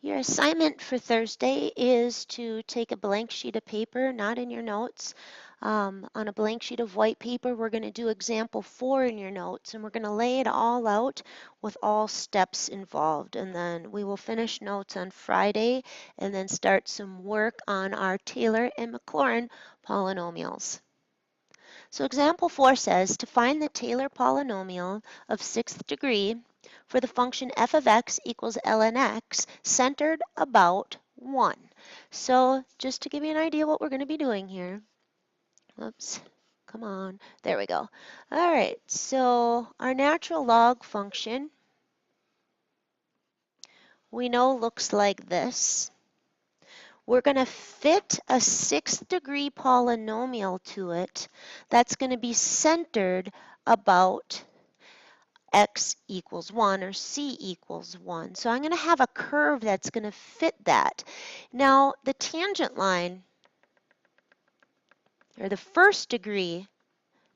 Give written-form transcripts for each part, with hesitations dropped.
Your assignment for Thursday is to take a blank sheet of paper, not in your notes. On a blank sheet of white paper, we're going to do example 4 in your notes, and we're going to lay it all out with all steps involved. And then we will finish notes on Friday and then start some work on our Taylor and Maclaurin polynomials. So example 4 says to find the Taylor polynomial of 6th degree for the function f of x equals ln x centered about 1. So just to give you an idea what we're going to be doing here. Oops, come on. There we go. All right, so our natural log function we know looks like this. We're going to fit a 6th degree polynomial to it that's going to be centered about x equals 1 or c equals 1. So I'm going to have a curve that's going to fit that. Now the tangent line, or the first degree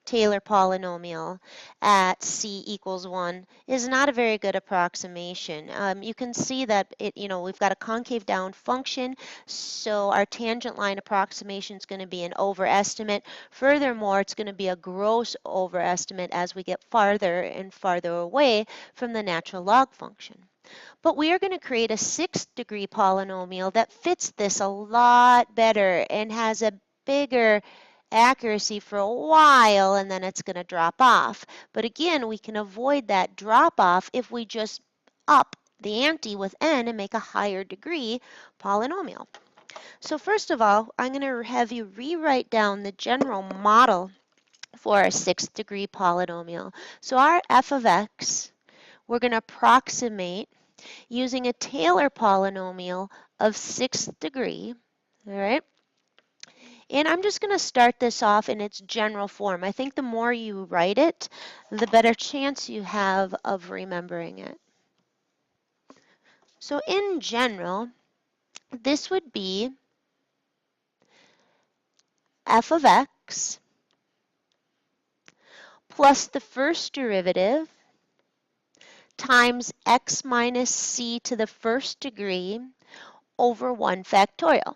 Taylor polynomial at c equals 1 is not a very good approximation. You can see that we've got a concave down function, so our tangent line approximation is going to be an overestimate. Furthermore, it's going to be a gross overestimate as we get farther and farther away from the natural log function. But we are going to create a 6th degree polynomial that fits this a lot better and has a bigger accuracy for a while, and then it's going to drop off. But again, we can avoid that drop off if we just up the ante with n and make a higher degree polynomial. So first of all, I'm going to have you rewrite down the general model for a 6th degree polynomial. So our f of x, we're going to approximate using a Taylor polynomial of 6th degree, all right? And I'm just going to start this off in its general form. I think the more you write it, the better chance you have of remembering it. So in general, this would be f of x plus the first derivative times x minus c to the first degree over 1 factorial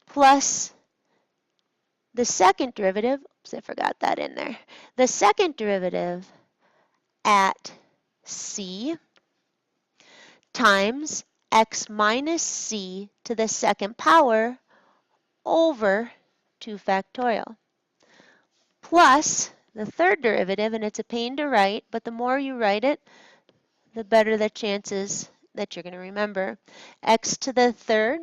plus the second derivative, oops, I forgot that in there. The second derivative at c times x minus c to the second power over 2 factorial plus the third derivative, and it's a pain to write, but the more you write it, the better the chances that you're going to remember. X to the third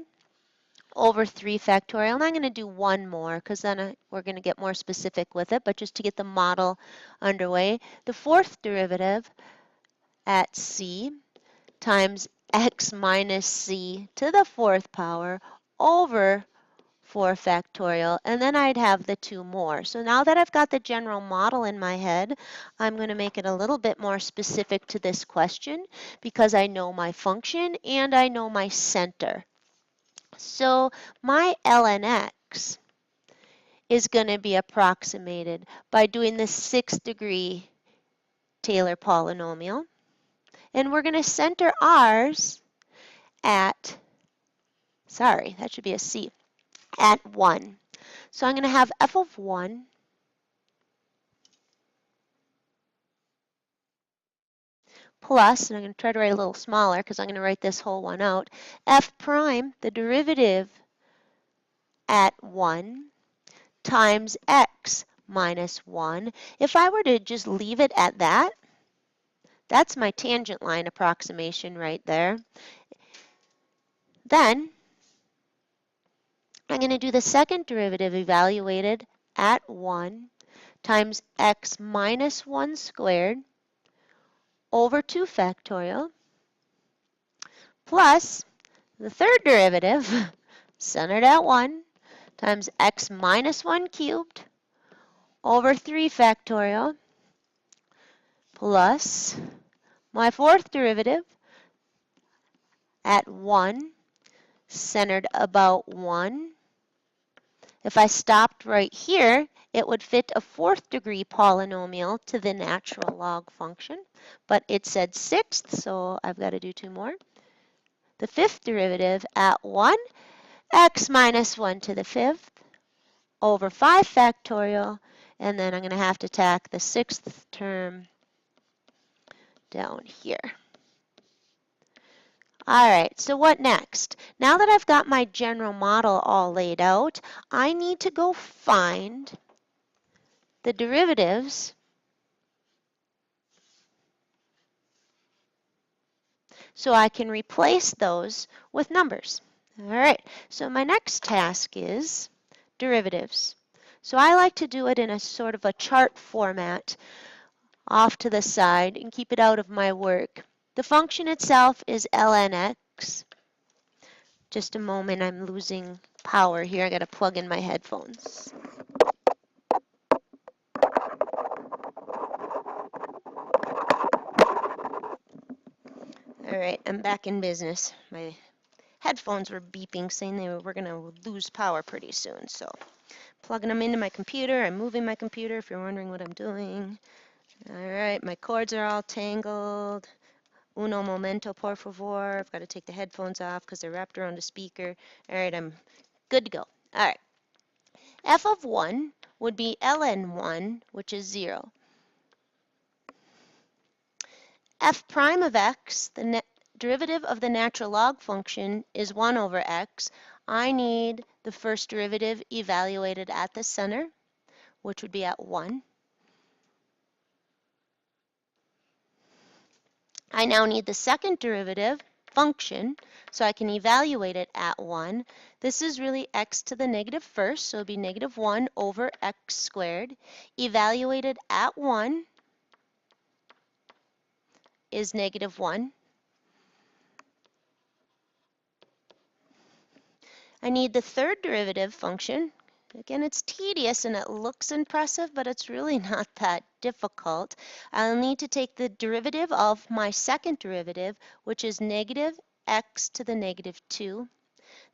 over 3 factorial, and I'm going to do one more because then we're going to get more specific with it, but just to get the model underway, the fourth derivative at c times x minus c to the 4th power over 4 factorial, and then I'd have the 2 more. So now that I've got the general model in my head, I'm going to make it a little bit more specific to this question because I know my function and I know my center. So my ln x is going to be approximated by doing the 6th degree Taylor polynomial. And we're going to center ours at, sorry, that should be a c, at 1. So I'm going to have f of 1 plus, and I'm going to try to write a little smaller because I'm going to write this whole one out, f prime, the derivative at 1, times x minus 1. If I were to just leave it at that, that's my tangent line approximation right there. Then I'm going to do the second derivative evaluated at 1 times x minus 1 squared over 2 factorial plus the third derivative centered at 1 times x minus 1 cubed over 3 factorial plus my fourth derivative at 1 centered about 1. If I stopped right here, it would fit a 4th degree polynomial to the natural log function, but it said 6th, so I've got to do 2 more. the fifth derivative at 1, x minus 1 to the fifth over 5 factorial, and then I'm going to have to tack the sixth term down here. All right, so what next? Now that I've got my general model all laid out, I need to go find the derivatives so I can replace those with numbers. All right, so my next task is derivatives. So I like to do it in a sort of a chart format off to the side and keep it out of my work. The function itself is ln x. Just a moment, I'm losing power here. I got to plug in my headphones. All right, I'm back in business. My headphones were beeping saying they were going to lose power pretty soon. So plugging them into my computer. I'm moving my computer if you're wondering what I'm doing. All right, my cords are all tangled. Uno momento, por favor. I've got to take the headphones off because they're wrapped around a speaker. All right, I'm good to go. All right. F of 1 would be ln 1, which is 0. F prime of x, the derivative of the natural log function, is 1 over x. I need the first derivative evaluated at the center, which would be at 1. I now need the second derivative function, so I can evaluate it at 1. This is really x to the negative first, so it would be negative 1 over x squared. Evaluated at 1 is negative 1. I need the third derivative function. Again, it's tedious and it looks impressive, but it's really not that difficult. I'll need to take the derivative of my second derivative, which is negative x to the negative 2.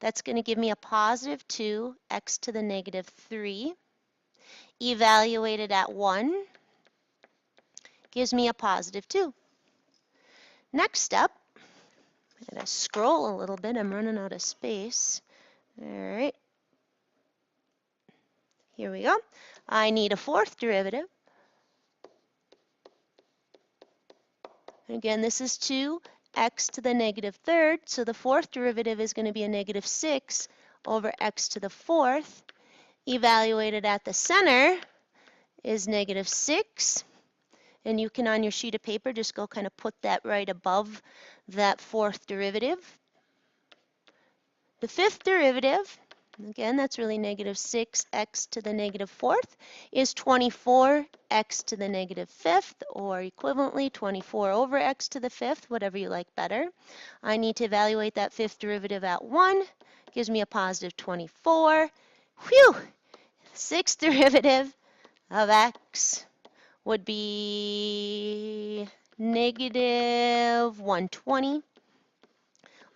That's going to give me a positive 2, x to the negative 3. Evaluated at 1 gives me a positive 2. Next step, I'm going to scroll a little bit. I'm running out of space. All right. Here we go. I need a fourth derivative. Again, this is 2x to the negative third, so the fourth derivative is going to be a negative 6 over x to the fourth. Evaluated at the center is negative 6, and you can on your sheet of paper just go kind of put that right above that fourth derivative. The fifth derivative, again, that's really negative 6x to the negative fourth, is 24x to the negative fifth, or equivalently 24 over x to the fifth, whatever you like better. I need to evaluate that fifth derivative at 1. Gives me a positive 24. Whew! Sixth derivative of x would be negative 120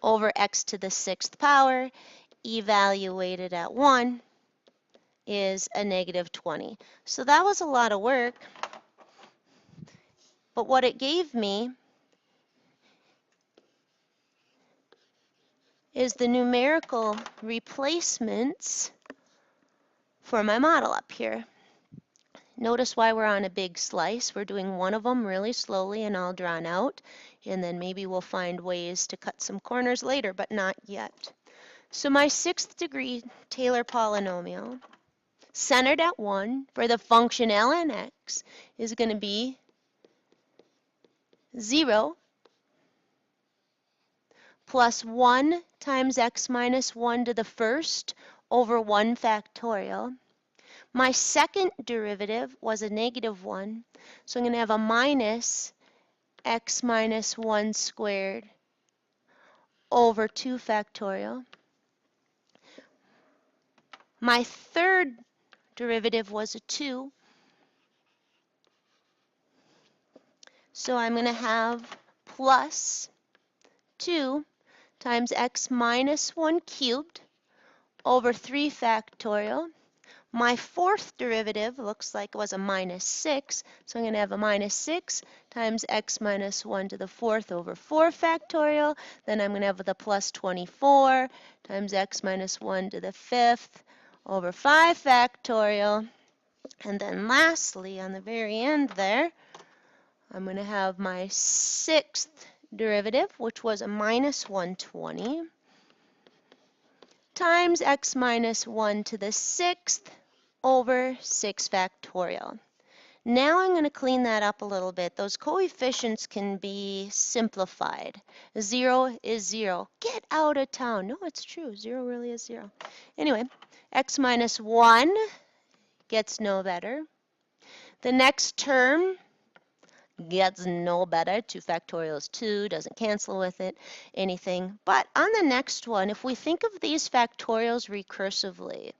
over x to the sixth power. Evaluated at 1 is a negative 20. So that was a lot of work, but what it gave me is the numerical replacements for my model up here. Notice why we're on a big slice. We're doing one of them really slowly and all drawn out, and then maybe we'll find ways to cut some corners later, but not yet. So my sixth degree Taylor polynomial, centered at 1 for the function ln x, is going to be 0 plus 1 times x minus 1 to the first over 1 factorial. My second derivative was a negative 1, so I'm going to have a minus x minus 1 squared over 2 factorial. My third derivative was a 2, so I'm going to have plus 2 times x minus 1 cubed over 3 factorial. My fourth derivative looks like it was a minus 6, so I'm going to have a minus 6 times x minus 1 to the fourth over 4 factorial. Then I'm going to have the plus 24 times x minus 1 to the fifth over 5 factorial. And then lastly, on the very end there, I'm going to have my sixth derivative, which was a minus 120 times x minus 1 to the sixth over 6 factorial. Now I'm going to clean that up a little bit. Those coefficients can be simplified. 0 is 0. Get out of town. No, it's true. 0 really is 0. Anyway, x minus 1 gets no better. The next term gets no better. 2 factorial is 2, doesn't cancel with it, anything. But on the next one, if we think of these factorials recursively,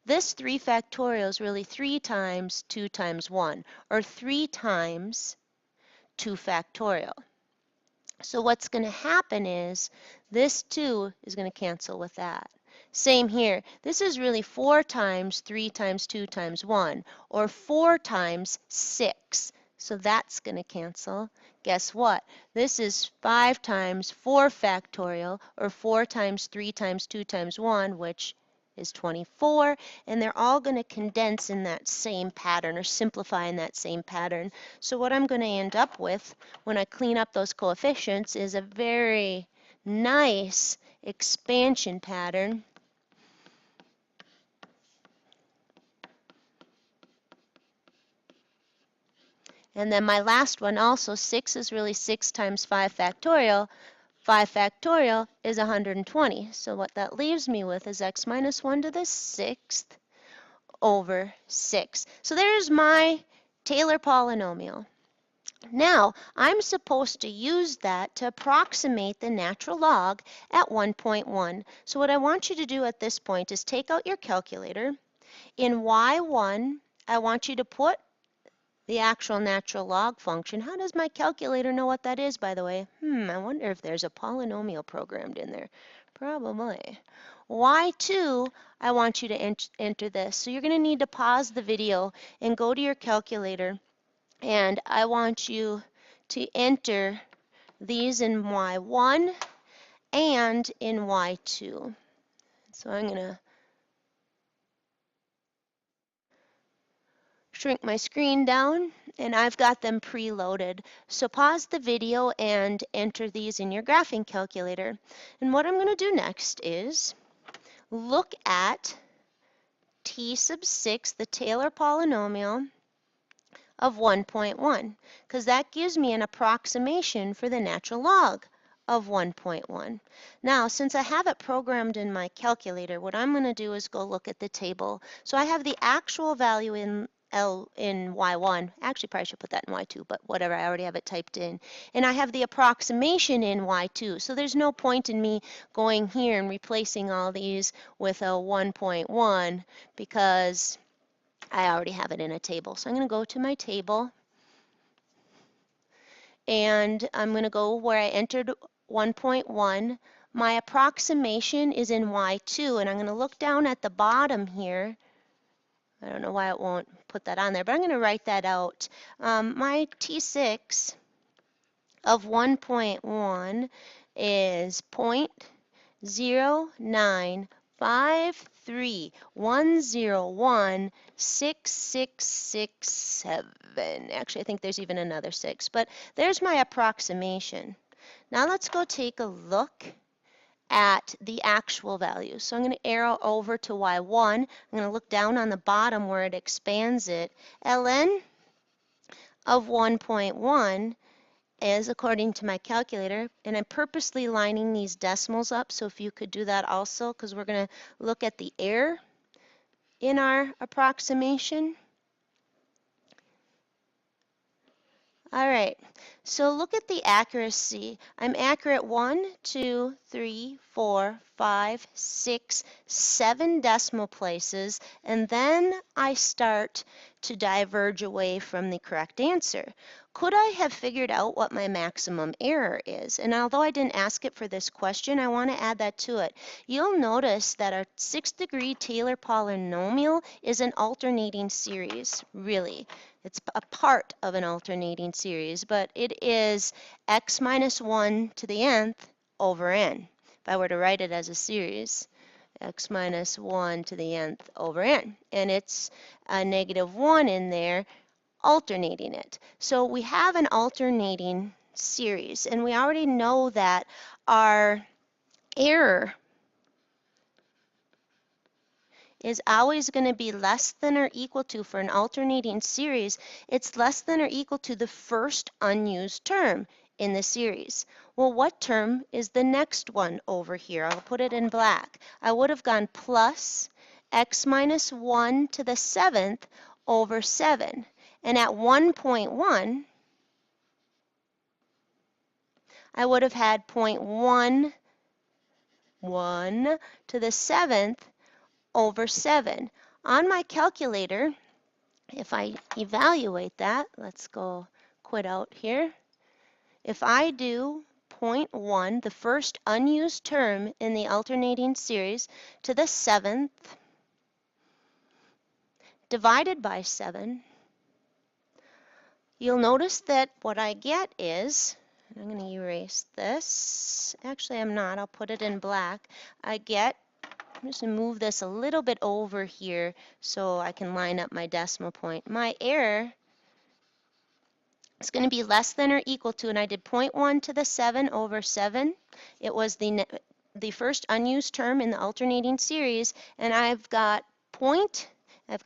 this 3 factorial is really 3 times 2 times 1, or 3 times 2 factorial. So what's going to happen is this 2 is going to cancel with that. Same here. This is really 4 times 3 times 2 times 1, or 4 times 6. So that's going to cancel. Guess what? This is 5 times 4 factorial, or 4 times 3 times 2 times 1, which is 24, and they're all going to condense in that same pattern, or simplify in that same pattern. So what I'm going to end up with when I clean up those coefficients is a very nice expansion pattern. And then my last one also, 6 is really 6 times 5 factorial. 5 factorial is 120. So what that leaves me with is x minus 1 to the sixth over 6. So there's my Taylor polynomial. Now, I'm supposed to use that to approximate the natural log at 1.1. So what I want you to do at this point is take out your calculator. In y1, I want you to put the actual natural log function. How does my calculator know what that is, by the way? I wonder if there's a polynomial programmed in there. Probably. Y2, I want you to enter this. So you're going to need to pause the video and go to your calculator, and I want you to enter these in Y1 and in Y2. So I'm going to shrink my screen down, and I've got them preloaded. So pause the video and enter these in your graphing calculator. And what I'm going to do next is look at t sub 6, the Taylor polynomial of 1.1, because that gives me an approximation for the natural log of 1.1. Now, since I have it programmed in my calculator, what I'm going to do is go look at the table. So I have the actual value in Y1. Actually, probably should put that in Y2, but whatever, I already have it typed in. And I have the approximation in Y2. So there's no point in me going here and replacing all these with a 1.1 because I already have it in a table. So I'm going to go to my table, and I'm going to go where I entered 1.1. My approximation is in Y2, and I'm going to look down at the bottom here. I don't know why it won't put that on there, but I'm going to write that out. My T6 of 1.1 is 0.09531016667. Actually, I think there's even another 6, but there's my approximation. Now let's go take a look at the actual value. So I'm going to arrow over to Y1. I'm going to look down on the bottom where it expands it. ln of 1.1 is, according to my calculator, and I'm purposely lining these decimals up, so if you could do that also, because we're going to look at the error in our approximation. All right, so look at the accuracy. I'm accurate 1, 2, 3, 4, 5, 6, 7 decimal places, and then I start to diverge away from the correct answer. could I have figured out what my maximum error is? And although I didn't ask it for this question, I want to add that to it. You'll notice that our 6th-degree Taylor polynomial is an alternating series, really. It's a part of an alternating series, but it is x minus 1 to the nth over n, if I were to write it as a series. X minus 1 to the nth over n. And it's a negative 1 in there, alternating it. So we have an alternating series, and we already know that our error is always going to be less than or equal to, for an alternating series, it's less than or equal to the first unused term in the series. Well, what term is the next one over here? I'll put it in black. I would have gone plus x minus 1 to the 7th over 7. And at 1.1, I would have had 0.11 to the 7th over 7. On my calculator, if I evaluate that, let's go quit out here. If I do 0.1, the first unused term in the alternating series, to the 7th, divided by 7, you'll notice that what I get is, I'm going to erase this. Actually, I'm not. I'll put it in black. I'm just going to move this a little bit over here so I can line up my decimal point. My error is going to be less than or equal to, and I did 0.1 to the 7 over 7. It was the first unused term in the alternating series, and I've got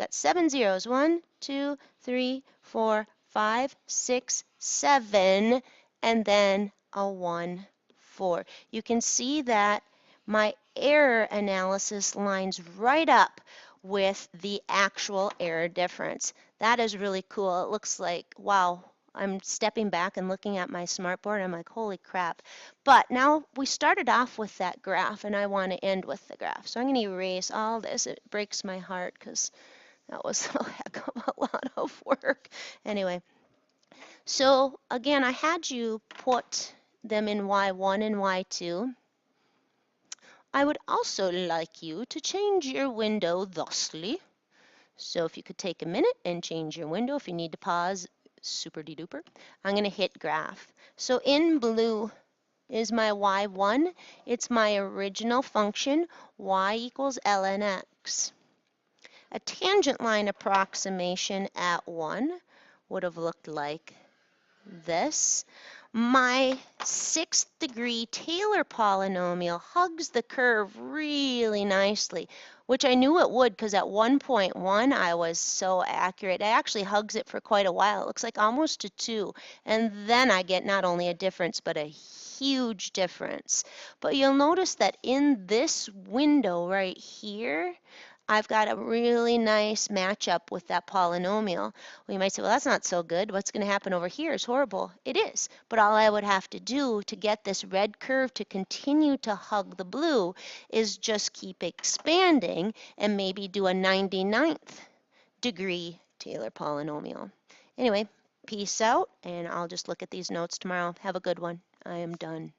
7 zeros. 1, 2, 3, 4, 5, 6, 7, and then a 1, 4. You can see that my error analysis lines right up with the actual error difference. That is really cool. It looks like, wow, I'm stepping back and looking at my smartboard. I'm like, holy crap. But now we started off with that graph, and I want to end with the graph. So I'm going to erase all this. It breaks my heart because that was a heck of a lot of work. Anyway, so again, I had you put them in Y1 and Y2. I would also like you to change your window thusly. So if you could take a minute and change your window, if you need to pause, super-de-duper. I'm going to hit graph. So in blue is my y1. It's my original function, y equals ln x. A tangent line approximation at 1 would have looked like this. My 6th-degree Taylor polynomial hugs the curve really nicely, which I knew it would because at 1.1 I was so accurate. It actually hugs it for quite a while. It looks like almost to 2. And then I get not only a difference, but a huge difference. But you'll notice that in this window right here, I've got a really nice matchup with that polynomial. Well, you might say, well, that's not so good. What's going to happen over here is horrible. It is. But all I would have to do to get this red curve to continue to hug the blue is just keep expanding and maybe do a 99th degree Taylor polynomial. Anyway, peace out, and I'll just look at these notes tomorrow. Have a good one. I am done.